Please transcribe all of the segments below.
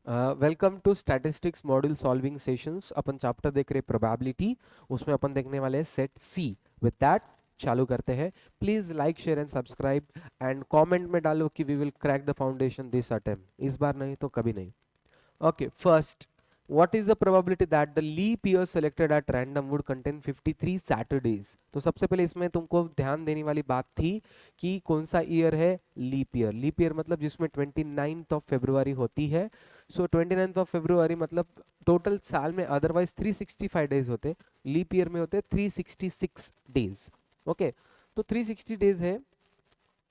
Welcome to statistics module solving sessions. अपन chapter देख रहे प्रोबेबिलिटी, उसमें अपन देखने वाले हैं सेट सी। विद दैट चालू करते हैं। Please like share and subscribe and comment में डालो कि we will crack the foundation this attempt, इस बार नहीं तो कभी नहीं। Okay, first, what is the probability that the leap year selected at random would contain 53 Saturdays? तो सबसे पहले इसमें तुमको ध्यान देने वाली बात थी कि कौन सा ईयर है लीप ईयर। लीप ईयर मतलब जिसमें 29th ऑफ फेब्रुआरी होती है। सो 29th ऑफ फेब्रुआरी मतलब टोटल साल में अदरवाइज 365 डेज होते, लीप ईयर में होते 366 डेज। ओके, तो 360 डेज है,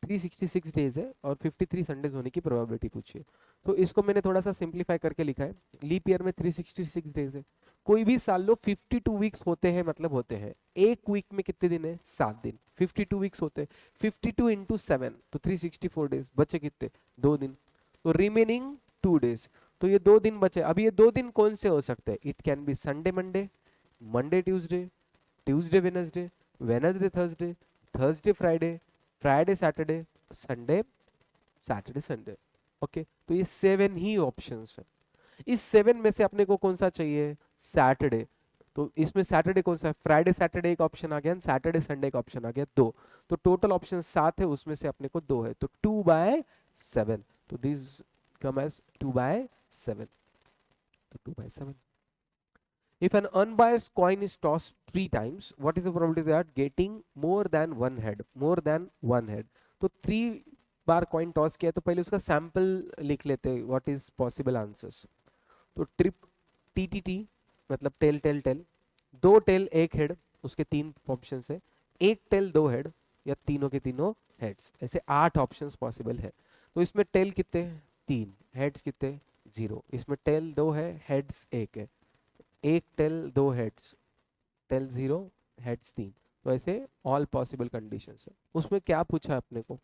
366 डेज है और 53 संडेज होने की प्रोबेबिलिटी पूछी है। तो इसको मैंने थोड़ा सा सिंप्लीफाई करके लिखा है। लीप ईयर में 366 डेज है, कोई भी साल लो 52 वीक्स होते हैं, मतलब होते हैं एक वीक में कितने दिन है, 7 दिन। 52 वीक्स होते हैं, 52 इंटू 7 तो 364 डेज, बचे कितने, 2 दिन। तो रिमेनिंग 2 डेज, तो ये 2 दिन बचे। अब ये 2 दिन कौन से हो सकते हैं, it can be Sunday Monday, Monday Tuesday, Tuesday Wednesday, Wednesday Thursday, Thursday Friday, Friday Saturday, Sunday Saturday Sunday. Okay, तो ये 7 ही ऑप्शंस है। इस 7 में से अपने को कौन सा चाहिए, सैटरडे। तो इसमें सैटरडे कौन सा है, फ्राइडे सैटरडे एक ऑप्शन आ गया, सैटरडे संडे एक ऑप्शन आ गया, 2। तो टोटल ऑप्शन 7 है, उसमें से अपने को 2 है, तो 2/7। तो दिस कम एज 2/7। तो 2/7। If an unbiased coin is tossed 3 times, what is the probability that getting more than one head? More than one head. तो 3 बार कॉइन टॉस किया तो पहले उसका सैंपल लिख लेते हैं, व्हाट इज पॉसिबल आंसर्स। तो ट्रिप, टी मतलब tail tail tail, 2 tail 1 head, उसके 3 ऑप्शंस है। 1 टेल 2 हेड या तीनों के तीनों हेड्स, ऐसे 8 ऑप्शंस पॉसिबल है। तो इसमें टेल कितने, 3, हेड्स कितने, 0। इसमें टेल 2 है, हेड्स 1 है। 1 टेल 2 हेड्स, टेल 0, हेड्स 3। तो ऐसे ऑल पॉसिबल कंडीशंस है। उसमें क्या पूछा अपने को,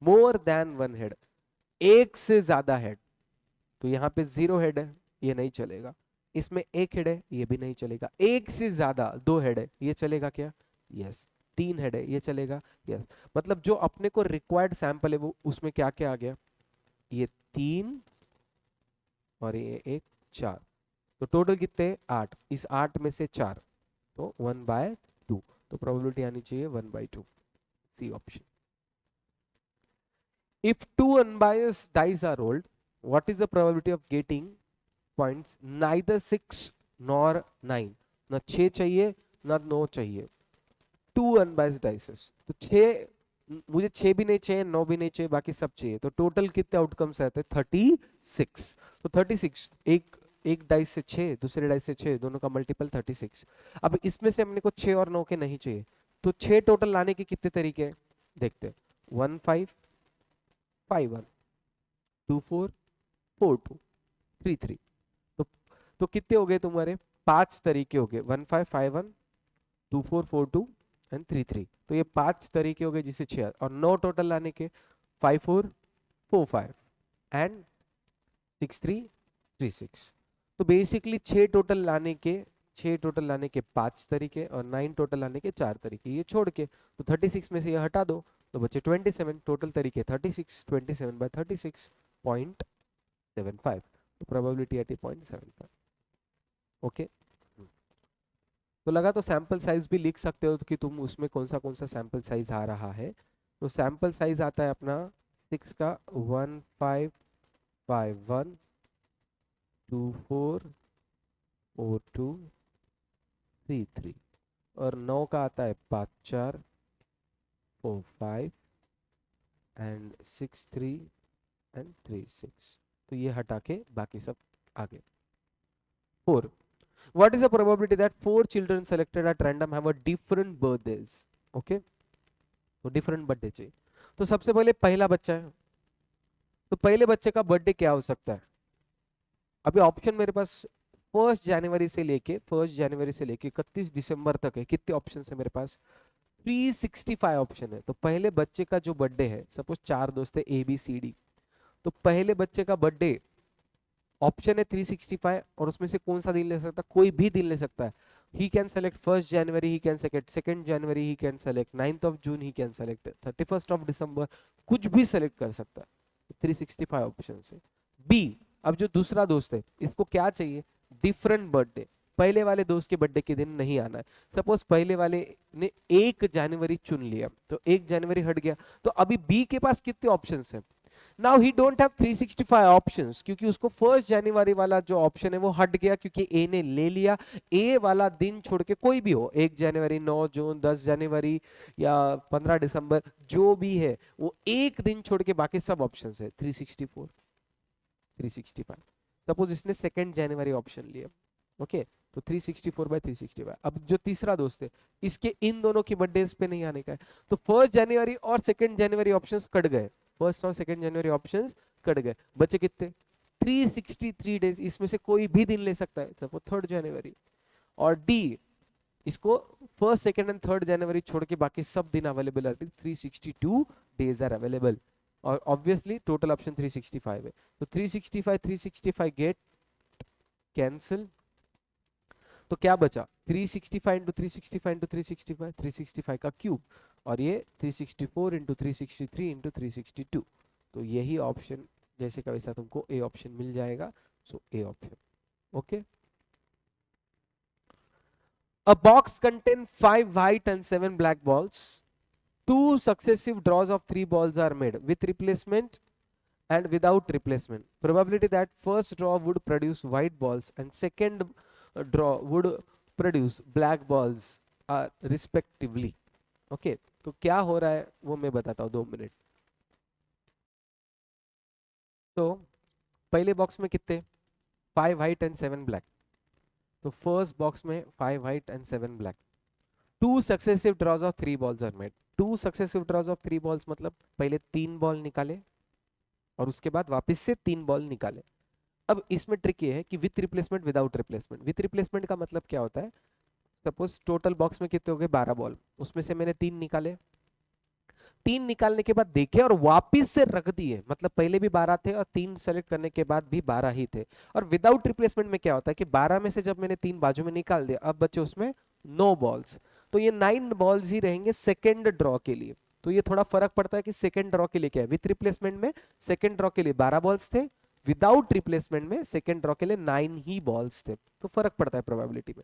मोर देन वन हेड, एक से ज्यादा हेड। तो यहाँ पे 0 हेड है, ये नहीं चलेगा। इसमें 1 हेड है, ये भी नहीं चलेगा। एक से ज्यादा 2 हेड है, ये चलेगा क्या, यस। 3 हेड है, ये चलेगा, यस। मतलब जो अपने को रिक्वायर्ड सैंपल है वो उसमें क्या क्या आ गया, ये 3 और ये एक 4। तो टोटल कितने, 8। इस 8 में से 4, तो 1/2। तो प्रोबेबिलिटी आनी चाहिए 1/2, C option. If two unbiased dice are rolled, what is the probability of getting points neither 6 nor 9? ना 6 चाहिए ना 9 चाहिए, टू अनबायस्ड डाइसेस। तो 6, मुझे 6 भी नहीं चाहिए, 9 भी नहीं चाहिए, बाकी सब चाहिए। तो टोटल कितने आउटकम्स रहते हैं, 36। तो 36, एक एक डाइस से 6, दूसरे डाइस से 6, दोनों का मल्टीपल 36। अब इसमें से हमने को 6 और 9 के नहीं चाहिए, तो 6 टोटल लाने के कितने तरीके हैं, देखते हैं। 1 5 5 1, 2 4 4 2 3 3। तो तो कितने हो गए तुम्हारे, 5 तरीके हो गए, 1 5 5 1, 2 4 4 2 एंड 3 3। तो ये 5 तरीके हो गए जिसे 6, और 9 टोटल लाने के, 5 4 4 5 एंड 6 3 3 6। तो बेसिकली 6 टोटल लाने के 5 तरीके और 9 टोटल लाने के 4 तरीके, ये छोड़ के तो 36 में से ये हटा दो, तो बचे 27। टोटल तरीके 36, 27/36.75। तो प्रोबेबिलिटी आती 0.75। ओके, तो लगा तो सैंपल साइज भी लिख सकते हो कि तुम उसमें कौन सा सैंपल साइज आ रहा है। तो सैंपल साइज आता है अपना 6 का 1 5 5 1, 2 4 4 2 3 3। और 9 का आता है 5 4 4 5 एंड 6 3 एंड 3 6। तो ये हटा के बाकी सब आगे। 4, what is the probability that 4 children selected at random have a different birthdays? Okay, तो डिफरेंट बर्थडे चाहिए। तो सबसे पहले पहला बच्चा है, तो पहले बच्चे का बर्थडे क्या हो सकता है। अभी ऑप्शन मेरे पास 1 जनवरी से लेके 31 दिसंबर तक है। कितने ऑप्शन है मेरे पास, 365 ऑप्शन है। तो पहले बच्चे का जो बर्थडे है, सपोज 4 दोस्त है ABCD, तो पहले बच्चे का बर्थडे ऑप्शन है 365, और उसमें से कौन सा दिन ले सकता है, कोई भी दिन ले सकता है। He can select 1 January, he can select 2 January, he can select 9 June, he can select 31 दिसंबर, कुछ भी सेलेक्ट कर सकता है। 365 ऑप्शन है। बी, अब जो दूसरा दोस्त है इसको क्या चाहिए, डिफरेंट बर्थडे, पहले वाले दोस्त के बर्थडे के दिन नहीं आना है। सपोज पहले वाले ने 1 जनवरी चुन लिया तो 1 जनवरी हट गया, तो अभी बी के पास कितने ऑप्शंस हैं, now he don't have 365 options, क्योंकि उसको 1 जनवरी वाला जो ऑप्शन है वो हट गया क्योंकि ए ने ले लिया। ए वाला दिन छोड़ के कोई भी हो, 1 जनवरी, 9 जून, 10 जनवरी या 15 दिसंबर, जो भी है वो एक दिन छोड़ के बाकी सब ऑप्शन है 364, 365। सपोज इसने 2 जनवरी ऑप्शन लिया, ओके, तो 364/365। अब जो तीसरा दोस्त है इसके इन दोनों की बर्थडे पे नहीं आने का है, तो 1 जनवरी और 2 जनवरी ऑप्शंस कट गए, 1 और 2 जनवरी ऑप्शंस कट गए, बचे कितने, 363 डेज, इसमें से कोई भी दिन ले सकता है, सपोज 3 जनवरी। और डी, इसको 1, 2 एंड 3 जनवरी छोड़ के बाकी सब दिन अवेलेबल है, 362 डेज आर अवेलेबल, और ऑब्वियसली टोटल ऑप्शन 365 है, तो 365 गेट कैंसिल, तो क्या बचा, 365 × 365 × 365, 365 का क्यूब, और ये 364 × 363 × 362, तो यही ऑप्शन जैसे का वैसा तुमको ए ऑप्शन मिल जाएगा, so A option, okay. A box contains 5 white and 7 black balls. Two successive draws of 3 balls are made with replacement and without replacement. Probability that first draw would produce white balls and second draw would produce black balls are respectively. Okay, तो क्या हो रहा है वो मैं बताता हूँ, 2 minute. तो पहले बॉक्स में कितने, 5 व्हाइट एंड 7 ब्लैक, तो फर्स्ट बॉक्स में 5 white and 7 black, 2 successive draws of 3 balls are made. 2 successive draws of 3 balls मतलब पहले 3 बॉल निकाले और उसके बाद वापस से 3 बॉल निकाले। अब इसमें ट्रिक ये है कि with replacement without replacement. With replacement का मतलब क्या होता है, सपोज टोटल बॉक्स में कितने हो गए, 12 बॉल, उसमें से मैंने 3 निकाले, 3 निकालने के बाद देखे और वापिस से रख दिए, मतलब पहले भी 12 थे और 3 सेलेक्ट करने के बाद भी 12 ही थे। और विदाउट रिप्लेसमेंट में क्या होता है कि 12 में से जब मैंने 3 बाजू में निकाल दिया, अब बचे उसमें 9 बॉल्स, तो ये 9 बॉल्स ही रहेंगे सेकेंड ड्रॉ के लिए। तो ये थोड़ा फर्क पड़ता है कि सेकेंड ड्रॉ के लिए क्या है, विथ रिप्लेसमेंट में सेकेंड ड्रॉ के लिए 12 बॉल्स थे, विदाउट रिप्लेसमेंट में सेकेंड ड्रॉ के लिए 9 ही बॉल्स थे, तो फर्क पड़ता है प्रोबेबिलिटी में।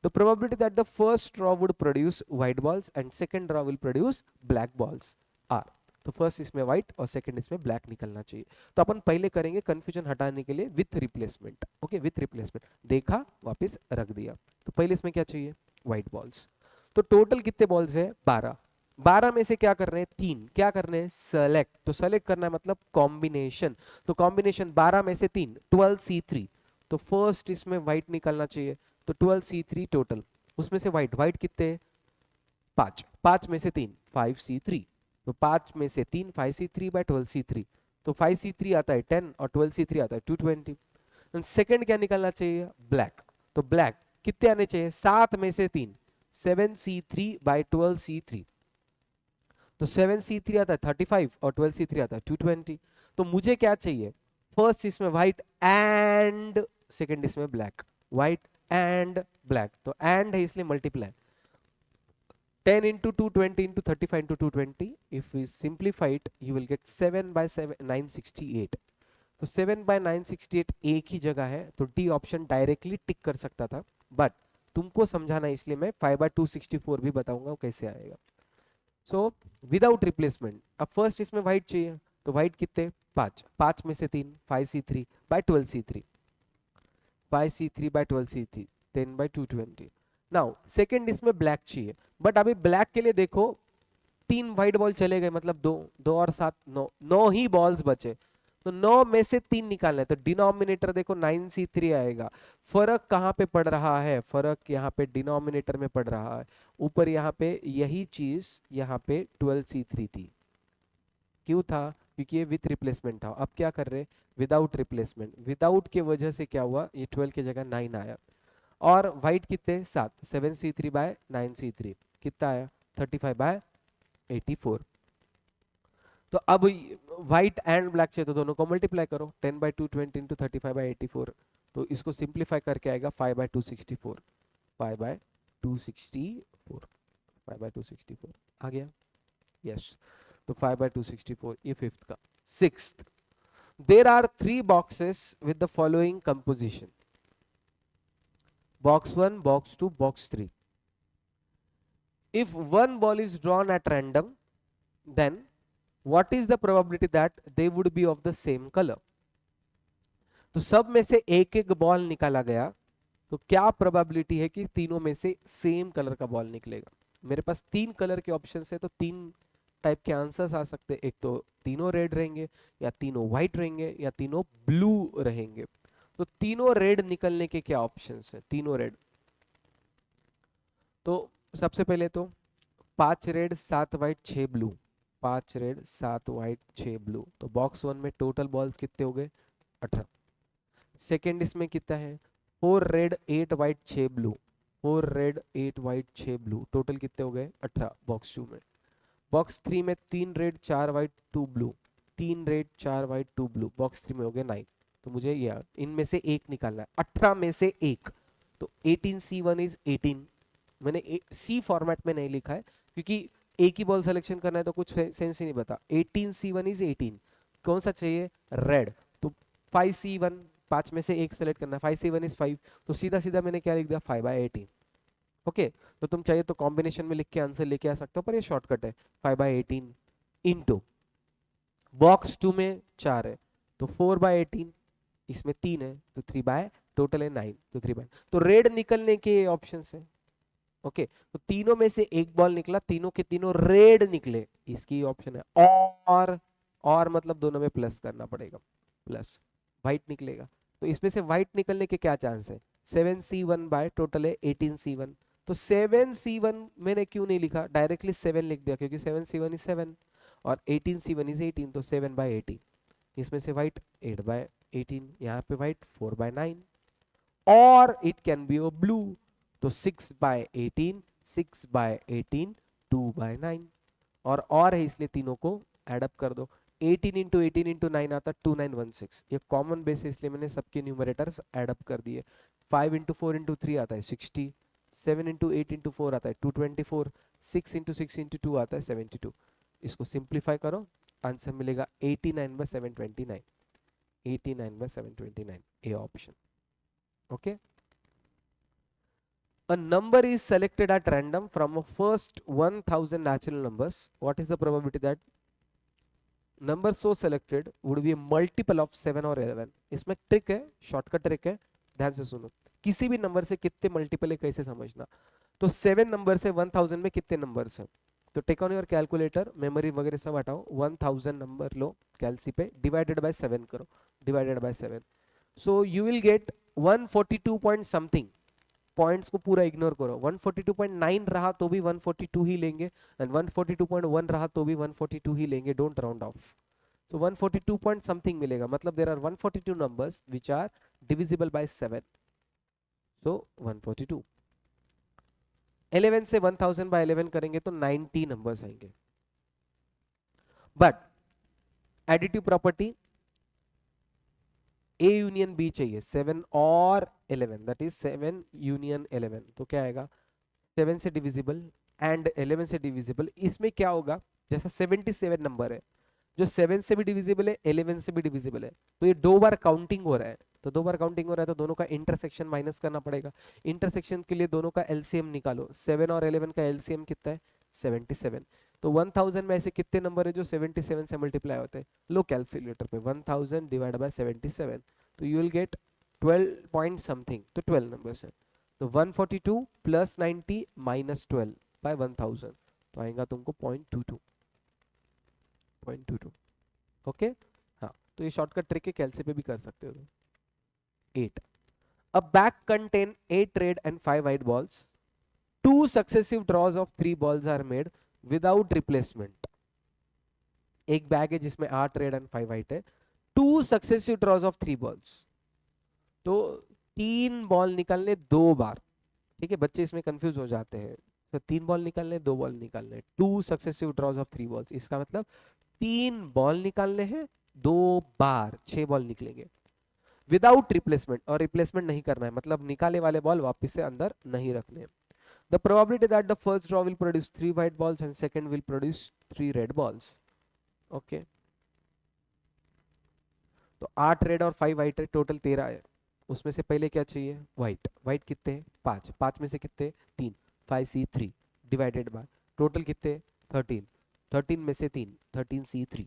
The probability that the first draw would produce white balls and second draw will produce black balls are, तो फर्स्ट इसमें व्हाइट और सेकंड इसमें ब्लैक निकलना चाहिए। तो अपन पहले करेंगे कंफ्यूजन हटाने के लिए with replacement, okay, with replacement, देखा वापस रख दिया, तो पहले इसमें क्या चाहिए, व्हाइट बॉल्स। तो टोटल कितने बॉल्स है, 12, 12 में से क्या कर रहे हैं, 3 क्या करने हैं, सेलेक्ट, तो सेलेक्ट करना है मतलब कॉम्बिनेशन, तो कॉम्बिनेशन 12 में से 3, 12C3, तो फर्स्ट इसमें व्हाइट निकलना चाहिए, तो 12C3 टोटल, उसमें से व्हाइट, व्हाइट कितने, 5, 5 में से 3, 5C3, तो 5 में से 3, 5C3/12C3, तो 5C3 आता है 10 और 12C3 आता है 220। सेकंड क्या निकलना चाहिए, ब्लैक, तो ब्लैक कितने आने चाहिए, 7 में से 3, 7C3/12C3, तो 7C3 आता है 35 और 12C3 आता है 220। तो मुझे क्या चाहिए, फर्स्ट इसमें व्हाइट एंड सेकंड इसमें ब्लैक, व्हाइट एंड ब्लैक, तो एंड है इसलिए multiply, 10 into 220 into 35 into 220, if we simplify it you will get 7/7 968, तो 7/968 एक ही जगह है, तो डी ऑप्शन डायरेक्टली टिक कर सकता था, बट तुमको समझाना इसलिए मैं 5/264 भी बताऊंगा वो कैसे आएगा। सो विदाउट रिप्लेसमेंट, अब फर्स्ट इसमें व्हाइट चाहिए, तो व्हाइट कितने, 5, 5 में से 3, 5C3/12C3, 5C3/12C3, 10/220। नाउ सेकंड इसमें ब्लैक चाहिए, बट अभी ब्लैक के लिए देखो 3 व्हाइट बॉल चले गए, मतलब 2, 2 और 7, 9, 9 ही बॉल्स बचे, तो 9 में से 3 निकालना है, तो डिनोमिनेटर देखो 9C3 आएगा। फर्क कहाँ पे पड़ रहा है, फर्क यहाँ पे डिनोमिनेटर में पड़ रहा है, ऊपर यहाँ पे यही चीज यहाँ पे 12C3 थी, क्यों था, क्योंकि ये विथ रिप्लेसमेंट था। अब क्या कर रहे, विदाउट रिप्लेसमेंट, विदाउट के वजह से क्या हुआ, ये 12 की जगह 9 आया, और व्हाइट कितने, 7, 7C3/9C3 कितना आया, 35/84। तो अब व्हाइट एंड ब्लैक चाहिए, तो दोनों को मल्टीप्लाई करो, 10/220 इंटू 35/84, तो इसको सिंप्लीफाई करके आएगा 5/264, 5/264, 5/264 आ गया, यस, तो 5/264 ये फिफ्थ का। Sixth, There are three boxes with the following composition: box 1, box 2, box 3. If one ball is drawn at random, then what is the probability that they would be of the same color? तो सब में से एक एक ball निकाला गया, तो क्या प्रोबेबिलिटी है कि तीनों में से सेम कलर का बॉल निकलेगा? मेरे पास तीन कलर के ऑप्शन है, तो तीन टाइप के आंसर्स आ सकते हैं। एक तो तीनों रेड रहेंगे, या तीनों व्हाइट रहेंगे, या तीनों ब्लू रहेंगे। तो तीनों रेड निकलने के क्या ऑप्शंस हैं? तीनों रेड, तो सबसे पहले तो 5 red 7 white 6 blue, 5 red 7 white 6 blue, तो बॉक्स 1 में टोटल बॉल्स कितने हो गए? 18। सेकेंड इसमें कितना है? 4 red 8 white 6 blue, 4 red 8 white 6 blue, total कितने हो गए? 18 बॉक्स 2 में। बॉक्स 3 में 3 red 4 white 2 blue, 3 red 4 white 2 blue, box 3 में हो गए 9। तो मुझे ये इनमें से एक निकालना है, 18 में से एक। तो 18C1 इज 18। मैंने सी फॉर्मेट में नहीं लिखा है क्योंकि एक ही बॉल सिलेक्शन करना है तो कुछ सेंस ही नहीं बता। 18C1 इज 18, कौन सा चाहिए? रेड। तो 5C1, 5 में से एक सेलेक्ट करना है, 5C1 इज 5, तो सीधा सीधा मैंने क्या लिख दिया? 5/18। ओके, तो तुम चाहिए तो कॉम्बिनेशन में लिख के आंसर लेके आ सकते हो, पर ये शॉर्टकट है। 5/18 इंटू बॉक्स 2 में 4 है तो 4/18, इसमें 3 है तो 3 टोटल है 9, तो 3 तो रेड निकलने के ऑप्शन है। ओके, तो तीनों में से एक बॉल निकला, तीनों के तीनों रेड निकले, इसकी ऑप्शन है। और मतलब दोनों में प्लस करना पड़ेगा, प्लस व्हाइट निकलेगा। तो इसमें से व्हाइट निकलने के क्या चांस है? 7C1 बाय टोटल है 18C1। तो 7C1 मैंने क्यों नहीं लिखा, डायरेक्टली 7 लिख दिया, क्योंकि 7C1 इज 7 और 18C1 इज 18, तो 7/18। इसमें से व्हाइट 8/18, यहाँ पे व्हाइट 4/9, और it can be a blue, तो 6/18, 6/18, 2/9, और है इसलिए तीनों को एडअप कर दो। 18 इंटू 18 इंटू 9 आता 2916, ये कॉमन बेस है इसलिए मैंने सबके न्यूमरेटर्स एडअप कर दिए। 5 इंटू 4 इंटू 3 आता है 60, 7 इंटू 8 इंटू 4 आता है 224, 6 इंटू 6 इंटू 2 आता है 72। इसको सिंप्लीफाई करो, आंसर मिलेगा 89/729, 89/729, ए option. Okay, a number is selected at random from a first 1000 natural numbers. What is the probability that number so selected would be a multiple of 7 or 11? इसमें trick है, shortcut trick है, ध्यान से सुनो। किसी भी number से कितने मल्टीपल है कैसे समझना। तो 7 नंबर से 1000 में कितने नंबर्स हैं? तो take on your calculator, memory वगैरह सब हटाओ, 1000 नंबर लो कैलसी पे, डिवाइडेड बाय 7 करो, divided by 7, so you will gate 142 point something. Points को पूरा इग्नोर करो, 142.9 रहा तो भी 142 ही लेंगे, एंड 142.1 रहा तो भी 142 ही लेंगे, डोंट राउंड ऑफ। तो 142 पॉइंट समथिंग मिलेगा, मतलब there are 142 numbers which are divisible by 7, so 142। 11 से 1000 बाय 11 करेंगे तो 90 नंबर्स आएंगे। But additive property A union B चाहिए, 7 और 11, दैट इज 7 यूनियन 11, तो क्या आएगा? 7 से डिविजिबल एंड 11 से डिविजिबल। इसमें क्या होगा, जैसा 77 नंबर है, जो 7 से भी डिविजिबल है 11 से भी डिविजिबल है, तो ये दो बार काउंटिंग हो रहा है, तो दो बार काउंटिंग हो रहा है तो दोनों का इंटरसेक्शन माइनस करना पड़ेगा। इंटरसेक्शन के लिए दोनों का एलसीएम निकालो, 7 और 11 का एलसीएम कितना है? 77। तो 1000 में ऐसे कितने नंबर है जो 77 से मल्टीप्लाई होते हैं? लो कैलकुलेटर पे, 1000 डिवाइड बाय 77, तो you will gate 12 point something, तो 12 नंबर्स है। तो 142 प्लस 90 माइनस 12 बाय 1000, तो आएगा तुमको 0.22, 0.22। ओके, हाँ, तो ये शॉर्टकट ट्रिक है, कैलसी पे भी कर सकते हो तुम। 8, a bag contain 8 red and 5 white balls, 2 successive draws of 3 balls are made without replacement। एक बैग है जिसमें 8 रेड एंड 5 व्हाइट है, 2 सक्सेसिव ड्रॉज ऑफ 3 बॉल्स, तो 3 बॉल निकालने 2 बार। ठीक है, बच्चे इसमें कंफ्यूज हो जाते हैं, तो 3 बॉल निकालने 2 बॉल निकालने, 2 सक्सेसिव ड्रॉज ऑफ 3 बॉल्स, इसका मतलब 3 बॉल निकालने हैं 2 बार, 6 बॉल निकलेंगे विदाउट रिप्लेसमेंट, और रिप्लेसमेंट नहीं करना है, मतलब निकाले वाले बॉल वापस से अंदर नहीं रखने। The probability that the first draw will produce 3 white balls and second will produce 3 red balls. Okay, तो 8 रेड और 5 वाइट है, टोटल 13 है। उसमें से पहले क्या चाहिए, व्हाइट। व्हाइट कितने हैं, 5। 5 में से कितने, 3। 5C3 डिवाइडेड बाय टोटल कितने, 13। 13 में से 3, 13C3।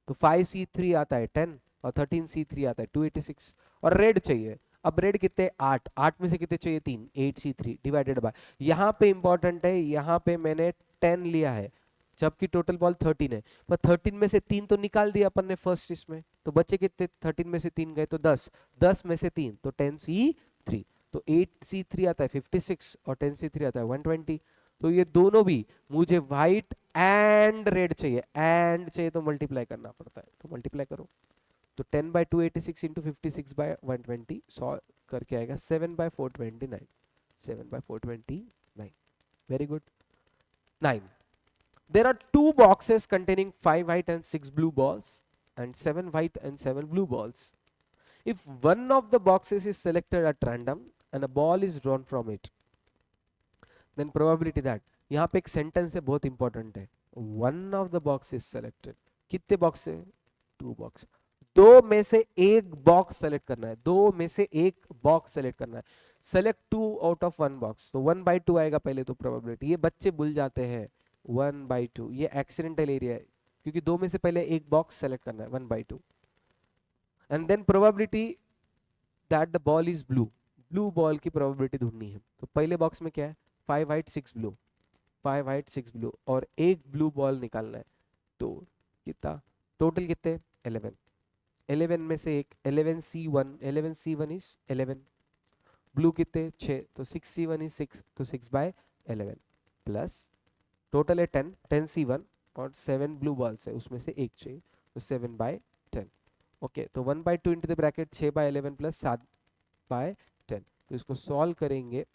तो 5C3 आता है 10 और 13C3 आता है 286। और रेड चाहिए, अब रेड कितने, 8। 8 में से कितने चाहिए, 3, 8C3 डिवाइडेड बाय, यहाँ पे इंपॉर्टेंट है, यहाँ पे मैंने 10 लिया है जबकि टोटल बॉल 13 है, पर 13 में से 3 तो निकाल दिया अपन ने फर्स्ट इसमें, तो बचे कितने, 13 में से 3 गए तो 10। 10 में से 3 तो 10C3। तो 8C3 आता है 56 और 10C3 आता है 120। तो ये दोनों भी मुझे व्हाइट एंड रेड चाहिए, एंड चाहिए तो मल्टीप्लाई करना पड़ता है, तो मल्टीप्लाई करो। तो 10 बाई 286 इंटू 56 बाय 120 सॉल्व करके आएगा 7 by 429। 7 by 429, very good. 9, there are two boxes containing 5 white and 6 blue balls and 7 white and 7 blue balls. If one of the boxes is selected at random and a ball is drawn from it, then probability that, यहाँ पे एक sentence है बहुत important है, one of the box is selected. कितने box है, 2 box. दो में से एक बॉक्स सेलेक्ट करना है, दो में से एक बॉक्स सेलेक्ट करना है। सेलेक्ट 2 आउट ऑफ 1 बॉक्स, तो 1/2 आएगा पहले तो प्रोबेबिलिटी, ये बच्चे भूल जाते हैं 1/2, ये एक्सीडेंटल एरिया है क्योंकि दो में से पहले एक बॉक्स सेलेक्ट करना है 1/2। And then probability that the ball is blue, blue ball की प्रोबेबिलिटी ढूंढनी है। तो पहले बॉक्स में क्या है, 5 वाइट 6 ब्लू, 5 वाइट 6 ब्लू और एक ब्लू बॉल निकालना है। तो कितना, टोटल कितने, 11। 11 में से एक 11C1, 11C1 इज 11। ब्लू कितने, 6, तो 6C1 इज 6, तो 6/11 प्लस टोटल है 10, 10C1 और 7 ब्लू बॉल्स है उसमें से एक चाहिए, तो 7/10। ओके, तो 1/2 इंटू द ब्रैकेट 6/11 प्लस 7/10। तो इसको सॉल्व करेंगे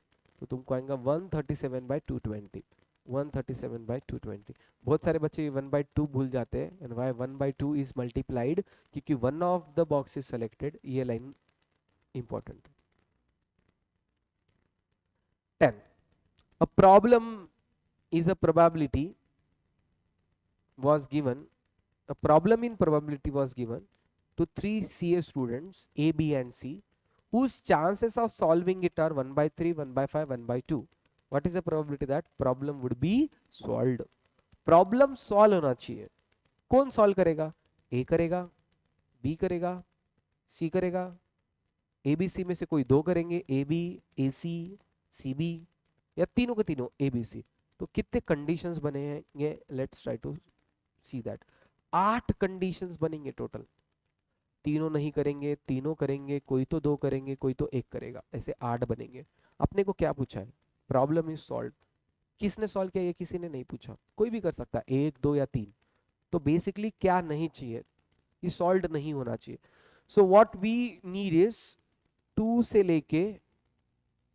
तो तुमको आएगा 137/220, 137/220। बहुत सारे बच्चे 1/2 भूल जाते हैं, एंड वाई 1/2 इज मल्टीप्लाइड, क्योंकि one of the box is selected, ये line important. 10, a problem is a probability was given, a problem in probability was given to 3 CA students A, B and C whose chances of solving it are 1/3, 1/5, 1/2. What is the probability that problem would be solved? Problem solve होना चाहिए, कौन solve करेगा, ए करेगा, B करेगा, सी करेगा, A B C में से कोई दो करेंगे, A B, A C, C B, या तीनों के तीनों ए बी सी। तो कितने कंडीशंस बनेंगे, let's try to see that. 8 conditions बनेंगे टोटल, तीनों नहीं करेंगे, तीनों करेंगे, कोई तो दो करेंगे, कोई तो एक करेगा, ऐसे 8 बनेंगे। अपने को क्या पूछा है, प्रॉब्लम इज सॉल्व, किसने सॉल्व किया ये किसी ने नहीं पूछा, कोई भी कर सकता है, 1, 2 या 3। तो बेसिकली क्या नहीं चाहिए, ये सॉल्व नहीं होना चाहिए। So what we need is 2 से लेके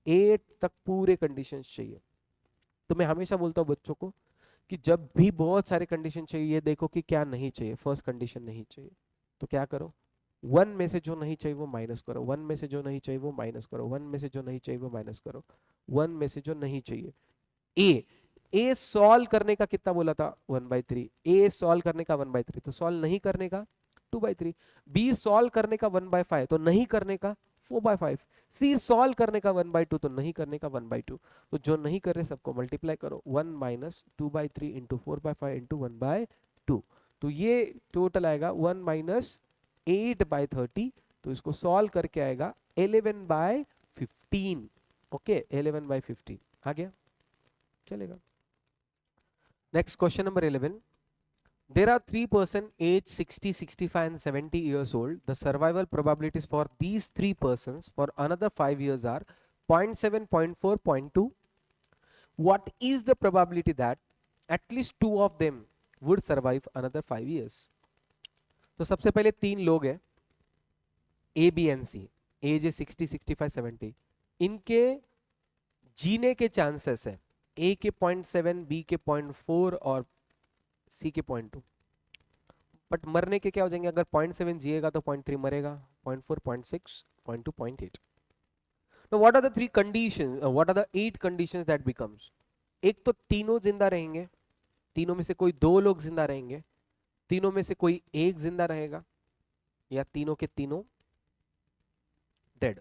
8 तक पूरे कंडीशंस चाहिए। तो मैं हमेशा बोलता हूँ बच्चों को कि जब भी बहुत सारे कंडीशन चाहिए, ये देखो कि क्या नहीं चाहिए। फर्स्ट कंडीशन नहीं चाहिए तो क्या करो, 1 में से जो नहीं चाहिए वो माइनस करो, 1 में से जो नहीं चाहिए वो माइनस करो, 1 में से जो नहीं चाहिए वो माइनस करो, 1 में से जो नहीं चाहिए। ए सॉल्व करने का कितना बोला था, 1/3। ए सॉल्व करने का 1/3, तो सॉल्व नहीं करने का 2/3। बी सॉल्व करने का 1/5, तो नहीं करने का 4/5। सी सॉल्व करने का 1/2, तो नहीं करने का 1/2। तो जो नहीं कर रहे सबको मल्टीप्लाई करो, 1 माइनस 2/3 इंटू 4/5 इंटू 1/2। तो ये टोटल आएगा 1 माइनस 8/30। तो इसको सॉल्व करके आएगा 11/15। ओके, 11/15 आ गया, चलेगा। Next question number 11। There are 3 persons aged 60, 65 and 70 years old. The survival probabilities for these 3 persons for another 5 years are 0.7, 0.4, 0.2. What is the probability that at least 2 of them would survive another 5 years? तो सबसे पहले 3 लोग हैं, A B and C, age है 60, 65, 70। इनके जीने के chances है, ए के 0.7, बी के 0.4 और सी के 0.2। बट मरने के क्या हो जाएंगे, अगर 0.7 जिएगा तो 0.3 मरेगा, 0.4, 0.6, 0.2, 0.8। Now what are the 3 conditions, what are the 8 conditions that becomes? एक तो तीनों जिंदा रहेंगे, तीनों में से कोई 2 लोग जिंदा रहेंगे, तीनों में से कोई एक जिंदा रहेगा, या तीनों के तीनों डेड।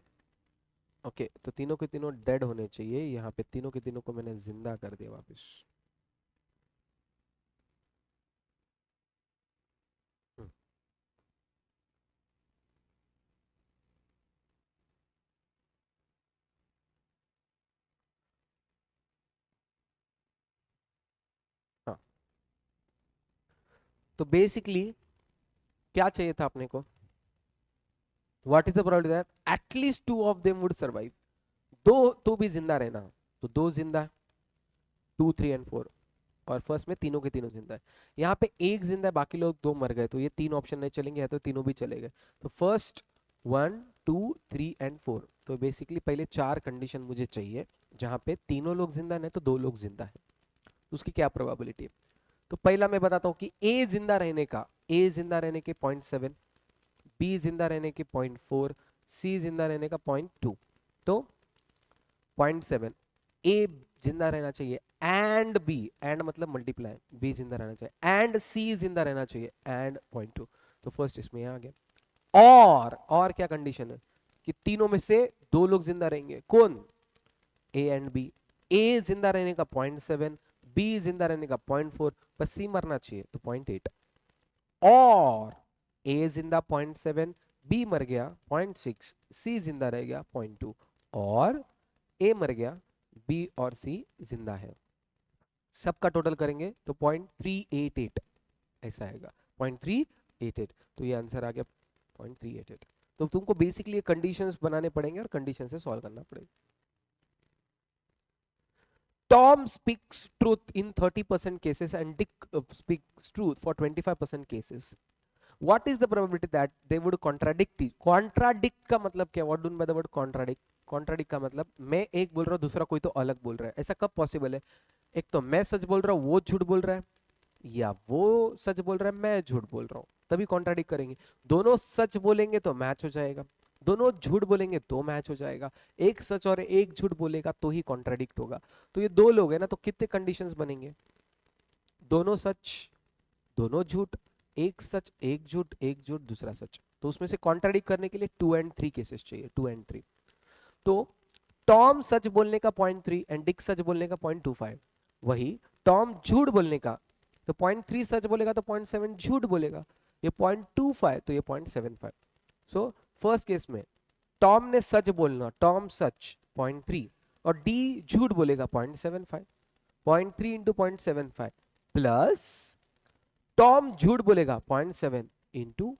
ओके, तो तीनों के तीनों डेड होने चाहिए। यहाँ पे तीनों के तीनों को मैंने जिंदा कर दिया वापस। हम्म, हाँ, तो बेसिकली क्या चाहिए था अपने को? What is the probability that at least two of them would survive? दो तो भी जिंदा रहना, तो दो जिंदा, 2, 3 एंड 4। और फर्स्ट में तीनों के तीनों जिंदा है। यहाँ पे एक जिंदा है, बाकी लोग दो मर गए, तो ये तीन ऑप्शन नहीं चलेंगे, या तो तीनों भी चलेंगे। तो फर्स्ट 1, 2, 3 एंड 4, तो बेसिकली पहले चार कंडीशन मुझे चाहिए जहां पे तीनों लोग जिंदा नहीं तो दो लोग जिंदा है। तो उसकी क्या प्रोबेबिलिटी है? तो पहला मैं बताता हूं कि ए जिंदा रहने के 0.7, बी जिंदा रहने के 0.4, सी जिंदा रहने का 0.2। तो 0.7 ए जिंदा रहना चाहिए, एंड बी, एंड मतलब मल्टीप्लाई, बी जिंदा रहना चाहिए, एंड सी जिंदा रहना चाहिए, एंड 0.2। तो फर्स्ट इसमें आ गया। और क्या कंडीशन है कि तीनों में से दो लोग जिंदा रहेंगे, कौन? A and B. ए जिंदा रहने का 0.7, बी जिंदा रहने का 0.4, बस सी मरना चाहिए तो 0.8। और ए जिंदा 0.7, बी मर गया 0.6, सी जिंदा रह गया 0.2, और ए मर गया, बी और सी जिंदा है। सबका टोटल करेंगे तो 0.388 ऐसा आएगा, 0.388। तो ये आंसर आ गया 0.388। तो तुमको बेसिकली कंडीशंस बनाने पड़ेंगे और कंडीशन से सॉल्व करना पड़ेगा। Tom speaks truth in 30% cases and Dick speaks truth for 25% cases. What is the probability that they would contradict? Contradict का मतलब क्या? What do you mean by the word contradict? Contradict का मतलब मैं एक बोल रहा हूँ, दूसरा कोई तो अलग बोल रहा है। ऐसा कब पॉसिबल है? एक तो मैं सच बोल रहा हूँ, वो झूठ बोल रहा है, या वो सच बोल रहा है, मैं झूठ बोल रहा हूँ, तभी कॉन्ट्राडिक्ट करेंगे। दोनों सच बोलेंगे तो मैच हो जाएगा, दोनों झूठ बोलेंगे तो मैच हो जाएगा, एक सच और एक झूठ बोलेगा तो ही कॉन्ट्राडिक्ट होगा। तो ये दो लोग हैं ना, तो कितने कंडीशंस बनेंगे? दोनों सच, दोनों झूठ, एक सच एक झूठ, एक झूठ दूसरा सच। तो उसमें से कॉन्ट्राडिक्ट करने के लिए 2 and 3 केसेस चाहिए, 2 and 3। तो टॉम सच बोलने का 0.3 एंड डिक सच बोलने का 0.25। वही टॉम झूठ बोलने का, तो 0.3 सच बोलेगा तो 0.7 झूठ बोलेगा, ये 0.25 तो ये 0.75। सो फर्स्ट केस में टॉम ने सच बोलना, टॉम सच 0.3, और डी झूठ बोलेगा 0.75। 0.3 इंटू 0.75 प्लस टॉम झूठ बोलेगा 0.7 इंटू